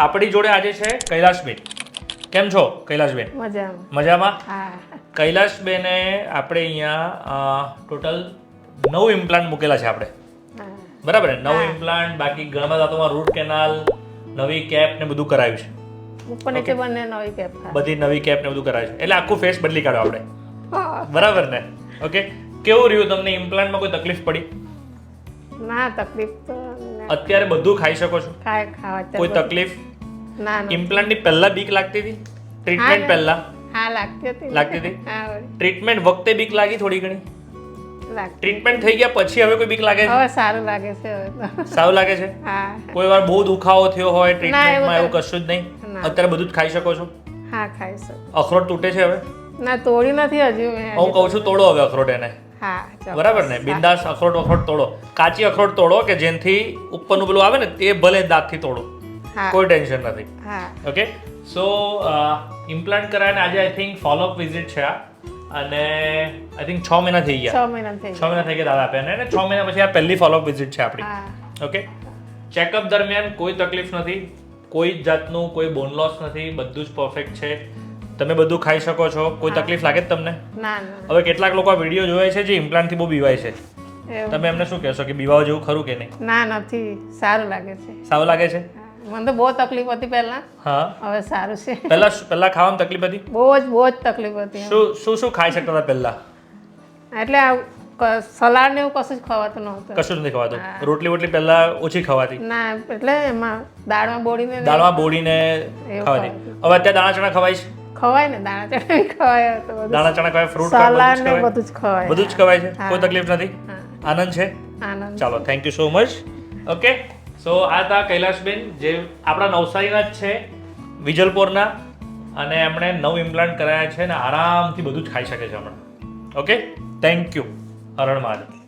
આપણી જોડે આજે છે કૈલાશબેન. કેમ છો કૈલાશબેન? મજામાં? કૈલાશબેને આપણે અહીંયા ટોટલ 9 ઇમ્પ્લાન્ટ મૂકેલા છે આપણે, બરાબર ને? 9 ઇમ્પ્લાન્ટ, બાકી ઘણા દાંતોમાં રૂટ કેનાલ, નવી કેપ ને બધું કરાવ્યું છે. બધી નવી કેપ ને બધું કરાવ્યું છે, એટલે આખું ફેસ બદલી કાઢો આપણે, બરાબર ને? ઓકે, કેવું રહ્યું તમને? ઇમ્પ્લાન્ટમાં કોઈ તકલીફ પડી? ના, તકલીફ તો અત્યારે બધું ખાઈ શકો છો? કોઈ તકલીફ? ઇમ્પ્લાન્ટની પહેલા બીક લાગતી હતી? ટ્રીટમેન્ટ પહેલા લાગતી હતી? ટ્રીટમેન્ટ વખતે બીક લાગી થોડી ઘણી? ટ્રીટમેન્ટ થઈ ગયા પછી હવે કોઈ બીક લાગે છે? સારું લાગે છે. સારું લાગે છે? કોઈ વાર બહુ દુખાવો થયો હોય ટ્રીટમેન્ટમાં, એવું કશું જ નહીં? અત્યારે બધું જ ખાઈ શકો છો? હા, ખાઈ શકો. અખરોટ તૂટે છે હવે? ના, તોડી નથી હજુ. હું કહું છું તોડો હવે અખરોટ એને, બરાબર ને? બિંદાસ અખરોટ તોડો, કાચી અખરોટ તોડો કે જેનાથી ઉપરનું પેલું આવે ને તે ભલે દાંતથી તોડો, કોઈ ટેન્શન નથી. ઓકે, સો ઇમ્પ્લાન્ટ કરાવીને આજે આઈ થિંક ફોલોઅપ વિઝિટ છે આ, અને આઈ થિંક 6 મહિના થઈ ગયા. 6 મહિના થઈ ગયા દાદા આપ્યા અને 6 મહિના પછી આ પહેલી ફોલોઅપ વિઝિટ છે આપણી. ઓકે, ચેકઅપ દરમિયાન કોઈ તકલીફ નથી, કોઈ જાતનું કોઈ બોન લોસ નથી, બધું જ પરફેક્ટ છે. તમે બધું ખાઈ શકો છો. કોઈ તકલીફ લાગે તમને? હવે કેટલાક લોકો આ વિડીયો જોવે છે જે ઇમ્પ્લાન્ટથી બહુ બીવાય છે, તમે એમને શું કહેશો કે બીવાવ જેવું ખરું કે નહીં? ના, નથી. સારું લાગે છે. સારું લાગે છે? મને તો બહુ તકલીફ હતી પહેલા. હા, હવે સારું છે. પહેલા ખાવામાં તકલીફ હતી? બહુ જ તકલીફ હતી. શું ખાઈ શકતા હતા પહેલા? એટલે સલાડ ને એવું કશું જ ખવાતું નહોતું. કશું જ નથી ખવાતું? રોટલી વોટલી પહેલા ઓછી ખવાતી? ના, એટલે એમાં દાળમાં બોડીને ખવાતી. હવે અત્યારે દાણા ચણા ખવાય છે? ખવાય ને, દાણા ચણા ખવાય. દાણા ચણા ખવાય, ફ્રૂટ સલાડ ને બધું જ ખવાય. બધું જ ખવાય છે, કોઈ તકલીફ નથી? આનંદ છે? ચાલો, thank you so much. Okay, so આ હતા કૈલાશબેન, જે આપણા નવસારીના જ છે, વિજલપોરના, અને એમણે 9 ઇમ્પ્લાન્ટ કરાયા છે અને આરામથી બધું જ ખાઈ શકે છે હમણાં. Okay, thank you. હરણ મહાદેવ.